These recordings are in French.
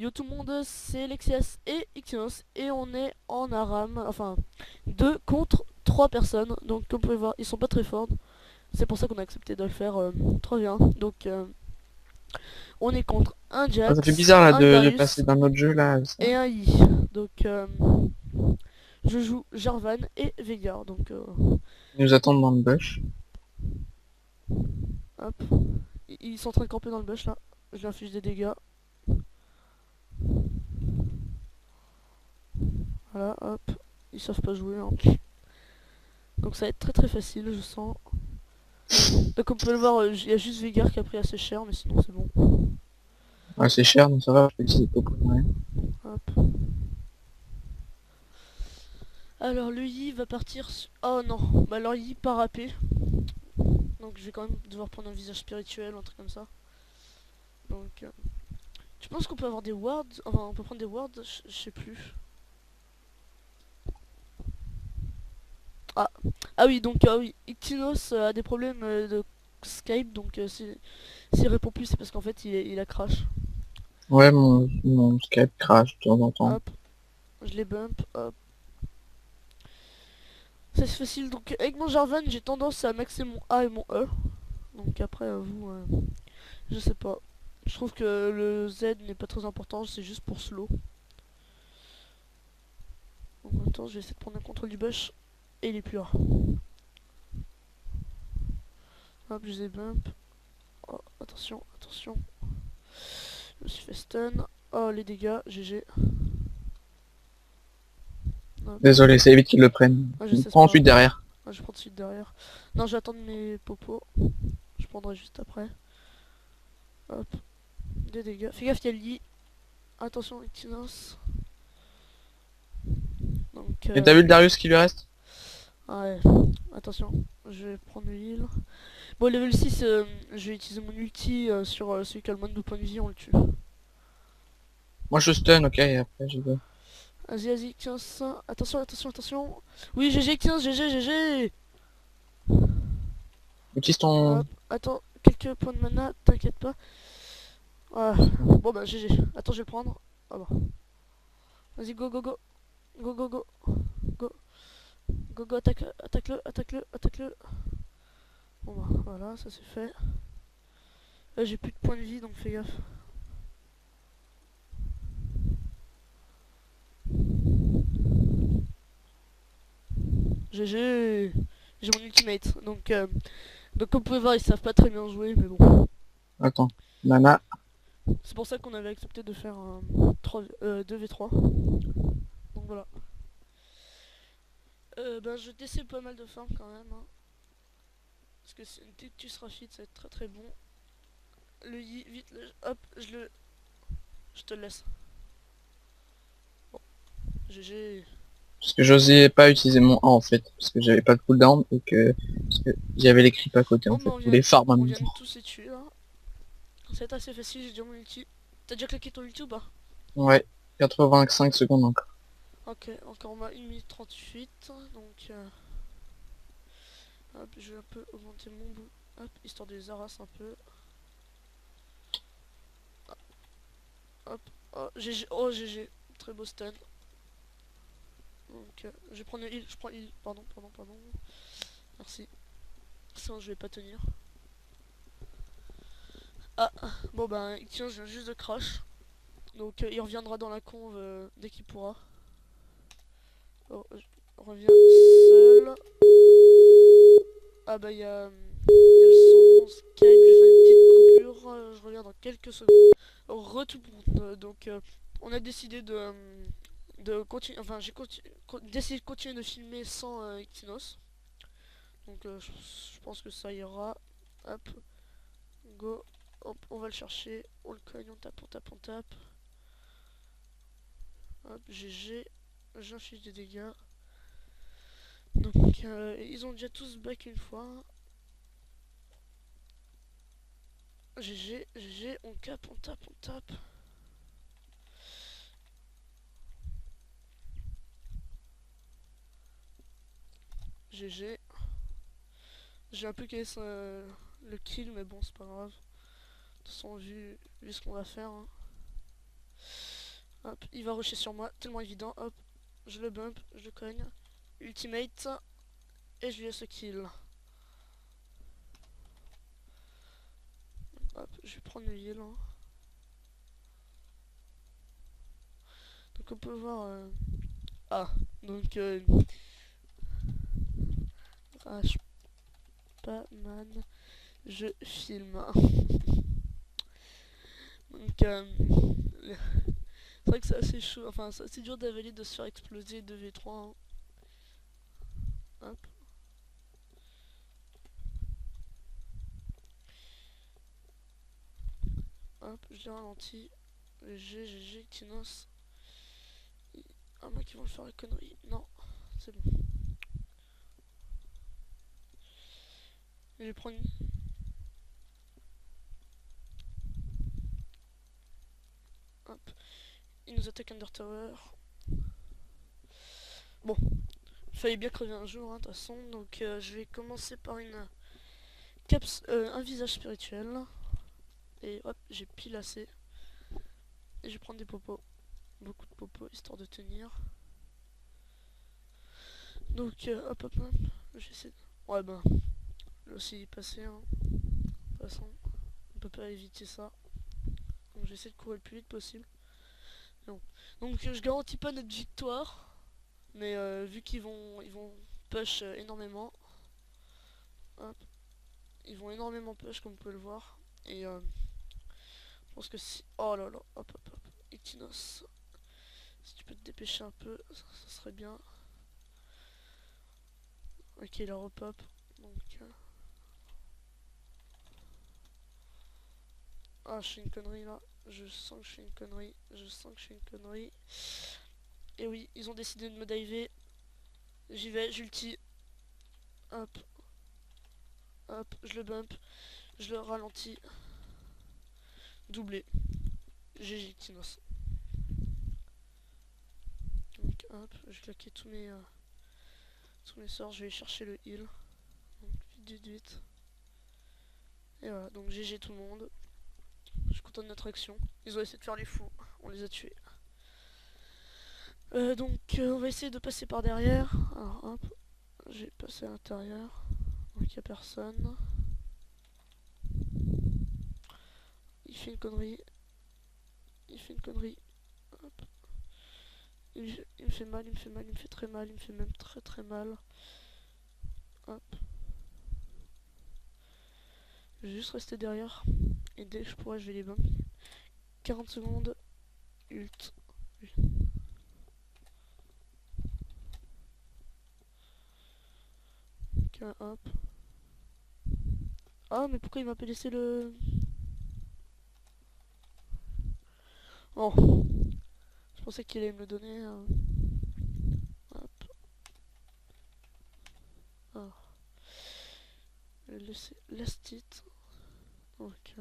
Yo tout le monde, c'est Lexias et Ixios et on est en Aram, enfin 2 contre 3 personnes, donc comme vous pouvez voir ils sont pas très forts, c'est pour ça qu'on a accepté de le faire trop bien, donc on est contre un Ah, ça fait Jax, bizarre là un de passer Darius d'un autre jeu là à ça. et un Yi, donc je joue Jarvan et Veigar, donc Ils nous attendent dans le bush. hop, ils sont en train de camper dans le bush là, je lui inflige des dégâts, voilà hop, ils savent pas jouer hein. Donc ça va être très très facile je sens. Donc comme vous pouvez le voir, il y a juste Veigar qui a pris assez cher, mais sinon c'est bon. Ouais, c'est cher donc ça va, je peux utiliser Popo pour rien. Hop. Alors le Yi va partir oh non, bah alors Yi part AP. Donc je vais quand même devoir prendre un visage spirituel ou un truc comme ça. Donc tu penses qu'on peut avoir des wards? Enfin on peut prendre des wards, je sais plus. Ah. Ah oui donc oui, Ictinos a des problèmes de Skype, donc s'il répond plus c'est parce qu'en fait il a crash. Ouais, mon Skype crash de temps en temps. Hop, je les bump, hop. C'est facile, donc avec mon Jarvan j'ai tendance à maxer mon A et mon E. Donc après vous, je sais pas. Je trouve que le Z n'est pas très important, c'est juste pour slow. En même temps, je vais essayer de prendre un contrôle du bush. Et il est plus là. Hop, je les ai bump. Oh, attention, attention. Je me suis fait stun. Oh, les dégâts, GG. Hop. Désolé, c'est vite qu'ils le prennent. Ah, je Il sais, c'est prend pas grave. ensuite derrière. Ah, je prends de suite derrière. Non, je vais attendre mes popos. Je prendrai juste après. Hop, des dégâts. Fais gaffe, il y a le lit. Attention, Ectinos. Donc, Et t'as vu le Darius qui lui reste? ouais, attention. Je vais prendre l'île. Bon, level 6, je vais utiliser mon ulti sur celui qui a le moins de points de vie, on le tue. Moi je stun, ok, et après j'y vais. Vas-y, vas-y, 15. Attention, attention, attention. Oui, GG, 15, GG, GG. Utilise ton... Hop, attends, quelques points de mana, t'inquiète pas. Ah, bon bah, GG. Attends, je vais le prendre. Ah bah. Vas-y, go, go, go. Go, go, go. Go, go, go, attaque, attaque-le, attaque-le, attaque-le. Bon bah, voilà, ça c'est fait. Là, j'ai plus de points de vie, donc fais gaffe. GG. J'ai mon ultimate. Donc, comme vous pouvez voir, ils savent pas très bien jouer, mais bon. Attends. Mana. C'est pour ça qu'on avait accepté de faire un 2v3. Donc voilà. Ben, je décèle pas mal de faim quand même. Hein. Parce que dès que tu seras fit, ça va être très très bon. Le yi, vite, hop, je te le laisse. Bon, GG. Parce que j'osais pas utiliser mon A en fait. Parce que j'avais pas de cooldown et que... Parce que j'avais les creeps à côté Bon, en ben fait. Ou les farms en on même vient de temps. tous les tuer là. Ça va être assez facile, j'ai déjà mon ulti. T'as déjà claqué ton ulti ou pas? Ouais. 85 secondes encore. Ok, encore on a 1 minute 38. Donc, hop, je vais un peu augmenter mon bout. Hop, histoire de les harasser un peu. Hop, oh GG, oh GG. Très beau stun. Donc, je vais prendre le heal, je prends heal. Pardon, pardon, pardon. Merci. Sinon, je vais pas tenir. Ah, bon ben, tiens, je viens juste de crash. Donc, il reviendra dans la conve dès qu'il pourra. Oh, je reviens seul. Ah bah, y a le son Skype, je fais une petite coupure. Je reviens dans quelques secondes. Retour. Donc, on a décidé de continuer. Enfin, décidé de continuer de filmer sans Exynos. Donc, je pense que ça ira. Hop, go. Hop, on va le chercher. On le cogne, on tape, on tape, on tape. Hop, GG. J'inflige des dégâts. Donc, ils ont déjà tous back une fois. GG, GG, on cap, on tape, on tape. GG. J'ai un peu cassé le kill, mais bon, c'est pas grave. De toute façon, vu ce qu'on va faire. Hein. Hop, il va rusher sur moi, tellement évident. Hop, je le bump, je le cogne. Ultimate. Et je lui laisse le kill. Hop, je vais prendre le heal. Hein. Donc on peut voir... Ah, donc... Crash pas man, je filme. Donc... c'est vrai que c'est assez chaud, enfin c'est assez dur d'avaler de se faire exploser 2v3. Hein. Hop. Hop, je l'ai ralenti. GG, Kinos. Ah, moi qui vont le faire la connerie. Non, c'est bon. Je vais prendre... Hop. Il nous attaque Under Tower. Bon, il fallait bien crever un jour, hein, de toute façon. Donc je vais commencer par un visage spirituel. Et hop, j'ai pile assez. Et je vais prendre des popos. Beaucoup de popos, histoire de tenir. Donc hop hop hop. J'essaie de... Ouais bah, je vais aussi y passer. Hein. De toute façon, on peut pas éviter ça. Donc j'essaie de courir le plus vite possible. Non. Donc je garantis pas notre victoire. Mais vu qu'ils vont push énormément. Hop. Ils vont énormément push comme vous pouvez le voir. Et je pense que si... Oh là là, hop hop hop. Equinos. Si tu peux te dépêcher un peu, ça serait bien. Ok, il a repop. Donc... Ah, je fais une connerie là. Je sens que je fais une connerie. Je sens que je fais une connerie. Et oui, ils ont décidé de me diver. J'y vais, j'ulti. Hop. Hop, je le bump. Je le ralentis. Doublé. GG Kinos. Donc hop, je vais claquer tous mes sorts. Je vais chercher le heal. Donc vite, vite, vite. Et voilà, donc GG tout le monde. Je suis content de notre action. Ils ont essayé de faire les fous. On les a tués. Donc on va essayer de passer par derrière. Alors hop, j'ai passé à l'intérieur. Donc il n'y a personne. Il fait une connerie. Il fait une connerie. Hop. Il me fait mal, il me fait mal, il me fait très mal, il me fait même très très mal. Hop. Je vais juste rester derrière. Et dès que je pourrai, je vais les bump. 40 secondes. Ult. Ok, hop. Ah, mais pourquoi il m'a pas laissé le... Oh. Je pensais qu'il allait me le donner. Hop. Alors. Je vais le laisser last it. Donc...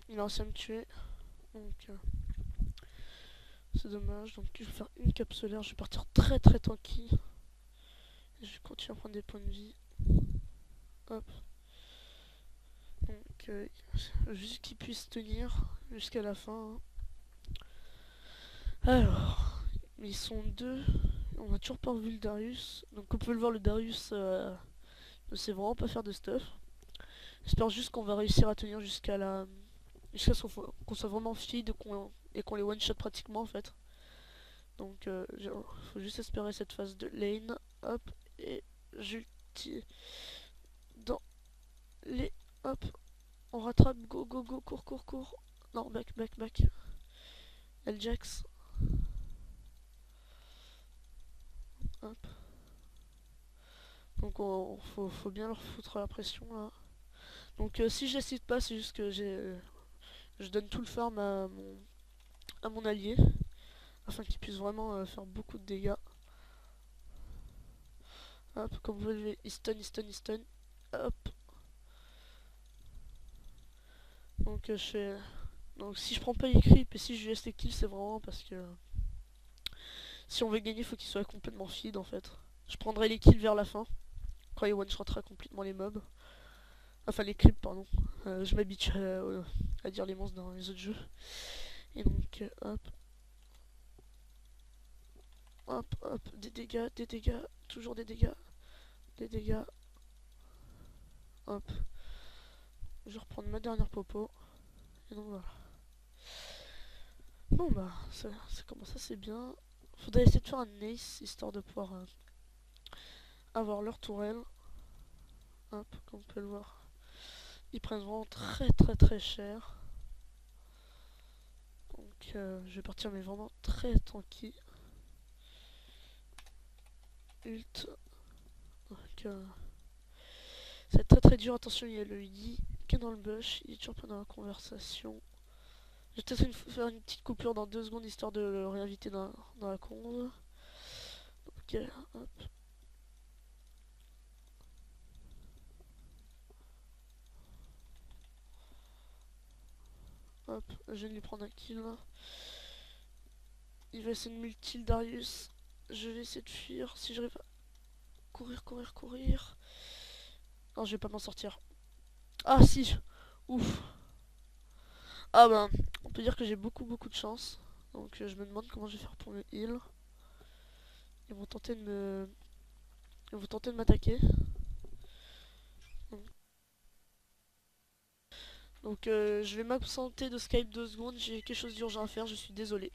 il a réussi à me tuer. Donc... c'est dommage. Donc je vais faire une capsulaire. Je vais partir très très tranquille. Et je vais continuer à prendre des points de vie. Hop. Donc juste qu'il puisse tenir jusqu'à la fin. Hein. Alors, ils sont deux. On a toujours pas revu le Darius. Donc on peut le voir, le Darius ne sait vraiment pas faire de stuff. J'espère juste qu'on va réussir à tenir jusqu'à la... Jusqu'à ce qu'on soit vraiment feed et qu'on les one shot pratiquement en fait. Donc faut juste espérer cette phase de lane. Hop. Et j'ulti dans les... Hop. On rattrape. Go go go. Cours cours cours. Non, back back back. Ljax. Hop. Donc faut bien leur foutre la pression là. Donc si je les cite pas, c'est juste que je donne tout le farm à mon allié. Afin qu'il puisse vraiment faire beaucoup de dégâts. Hop, comme vous voyez, il stun, il stun, il stun. Hop. Donc je fais... Donc si je prends pas les creeps et si je laisse les kills, c'est vraiment parce que... Si on veut gagner, faut qu'il soit complètement feed en fait. Je prendrai les kills vers la fin, quand il one-shotera complètement les mobs. Enfin les clips, pardon. Je m'habitue à dire les monstres dans les autres jeux. Et donc, hop, hop, hop, des dégâts, toujours des dégâts, des dégâts. Hop, je vais reprendre ma dernière popo. Et donc voilà. Bon bah, ça commence assez bien. Faudrait essayer de faire un ace, histoire de pouvoir avoir leur tourelle. Hop, comme on peut le voir. Ils prennent vraiment très cher. Donc je vais partir mais vraiment très tranquille. Ult. Donc c'est très dur. Attention, il y a le Yi qui est dans le bush. Il est toujours pas dans la conversation. Je vais peut-être faire une petite coupure dans 2 secondes histoire de le réinviter dans la conve. Ok, hop. Hop, je viens de lui prendre un kill. Il va essayer de multi le Darius. Je vais essayer de fuir. Si j'arrive à courir. Non, je vais pas m'en sortir. Ah si. Ouf. Ah ben, on peut dire que j'ai beaucoup de chance. Donc je me demande comment je vais faire pour le heal. Ils vont tenter de me... Ils vont tenter de m'attaquer. Donc je vais m'absenter de Skype 2 secondes. J'ai quelque chose d'urgent à faire, je suis désolé.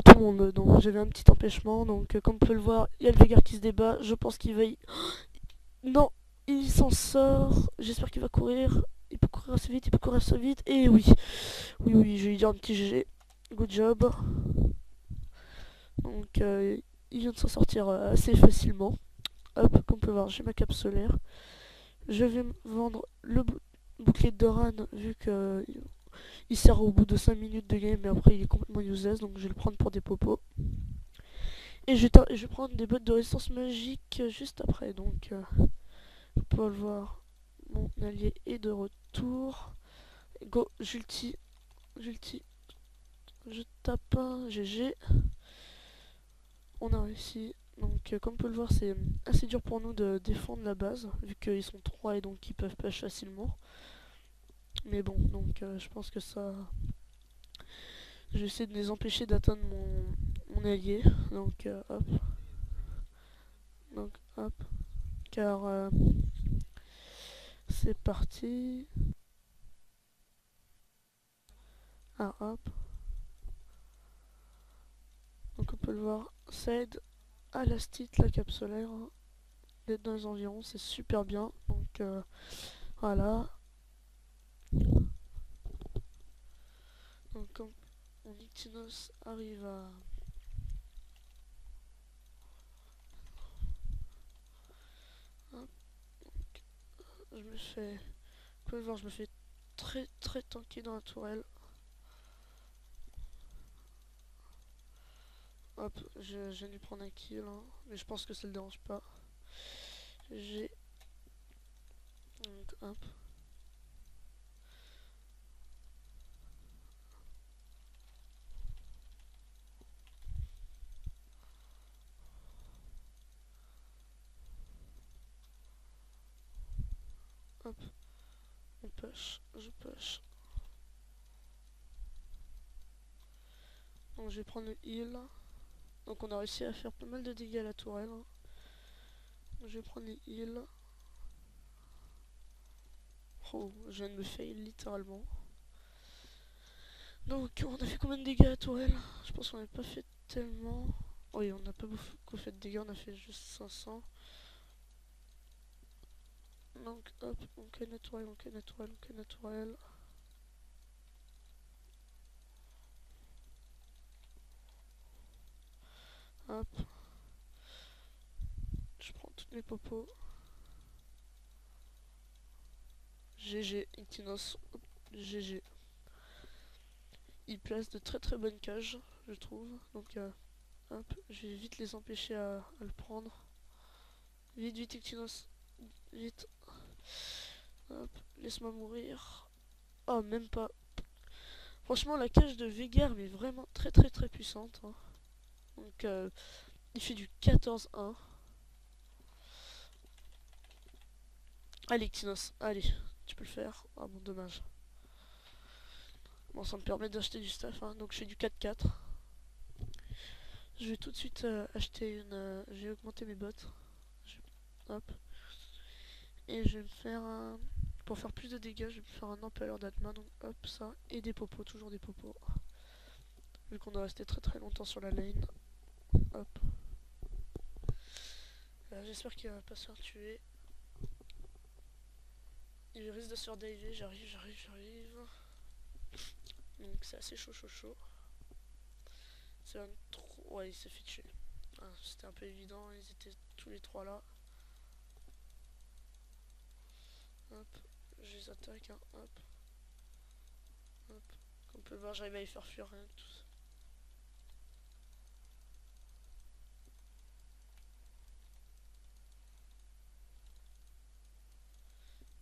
Tout le monde, donc j'avais un petit empêchement. Donc comme on peut le voir, il y a le Veigar qui se débat. Je pense qu'il va y... Non, il s'en sort. J'espère qu'il va courir. Il peut courir assez vite, Et oui, je vais lui dire un petit GG. Good job. Donc il vient de s'en sortir assez facilement. Hop, comme on peut voir, j'ai ma cape solaire. Je vais me vendre le bouclier de Doran vu que il sert au bout de 5 minutes de game, mais après il est complètement useless, donc je vais le prendre pour des popos. Et je vais prendre des bottes de résistance magique juste après, donc on peut le voir. Mon allié est de retour. Go, j'ulti, je tape un GG. On a réussi. Donc comme on peut le voir, c'est assez dur pour nous de défendre la base, vu qu'ils sont 3 et donc ils peuvent push facilement. Mais bon, donc je pense que ça... Je vais essayer de les empêcher d'atteindre mon allié. Donc hop. Donc hop. Car c'est parti. Ah hop. Donc on peut le voir. Ça aide à la stit, la cape solaire. D'être dans les environs, c'est super bien. Donc voilà. Donc quand mon Ictinos arrive à... Hop. Je me fais... Vous pouvez voir, je me fais très tanker dans la tourelle. Hop, je viens de lui prendre un kill, hein, mais je pense que ça le dérange pas. J'ai... Donc hop. Hop, on push, je push. Donc je vais prendre le heal. Donc on a réussi à faire pas mal de dégâts à la tourelle. Je vais prendre les heals. Oh, je viens de me fail littéralement. Donc on a fait combien de dégâts à la tourelle? Je pense qu'on n'a pas fait tellement. Oui, on n'a pas beaucoup fait de dégâts, on a fait juste 500. Donc hop, on fait naturel, on fait naturel, on fait naturel. Hop. Je prends toutes mes popos. GG, Ictinos. GG. Il place de très bonnes cages, je trouve. Donc hop, je vais vite les empêcher à le prendre. Vite, vite, Ictinos. Vite. Hop, laisse-moi mourir. Oh, même pas. Franchement, la cage de Végar est vraiment très puissante. Hein. Donc, il fait du 14-1. Allez, Xynos, allez, tu peux le faire. Ah bon, dommage. Bon, ça me permet d'acheter du stuff. Hein. Donc, je fais du 4-4. Je vais tout de suite acheter une. Je vais augmenter mes bots. Hop. Et je vais me faire un. Pour faire plus de dégâts, je vais me faire un empaler d'Atma. Donc, hop, ça. Et des popos, toujours des popos. Vu qu'on doit rester très longtemps sur la lane. Hop. J'espère qu'il va pas se faire tuer. Il risque de se faire diver, j'arrive. Donc c'est assez chaud. C'est un trop... Ouais, il s'est fait tuer. Ah, c'était un peu évident, ils étaient tous les trois là. Hop, je les attaque, hein. Hop. Hop. Comme on peut le voir, j'arrive à les faire fuir rien de tout ça.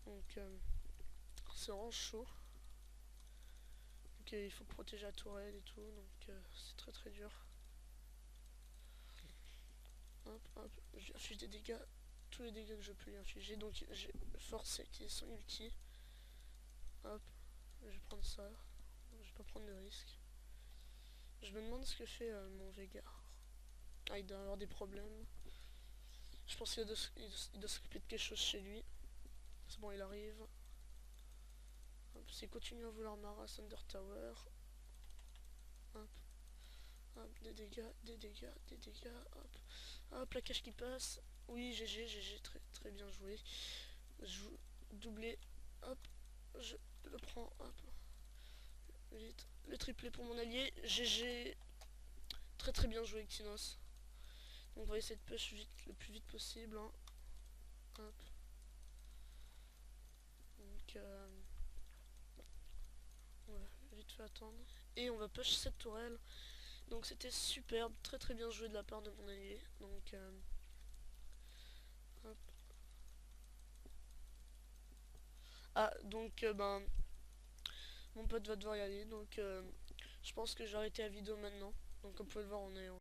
Donc c'est vraiment chaud. Donc il faut protéger la tourelle et tout, donc c'est très dur. Hop, je lui inflige des dégâts, tous les dégâts que je peux lui infliger. Donc j'ai force qui est son ulti. Hop, je vais prendre ça. Je vais pas prendre de risque. Je me demande ce que fait mon Végar. Ah, il doit avoir des problèmes. Je pense qu'il doit s'occuper de quelque chose chez lui. C'est bon, il arrive. S'il continue à vouloir Mara Thunder Tower. Hop. Hop, des dégâts. Hop. Hop, la cage qui passe. Oui, GG, très bien joué. Je doublé. Hop, je le prends. Hop. Vite. Le triplé pour mon allié. GG. Très bien joué, Xynos. Donc on va essayer de push vite, le plus vite possible. Hein. Hop. Donc on va vite fait attendre. Et on va push cette tourelle. Donc c'était superbe, très bien joué de la part de mon allié. Donc hop. Ah donc ben mon pote va devoir y aller. Donc je pense que j'ai arrêté la vidéo maintenant. Donc comme vous pouvez le voir on est en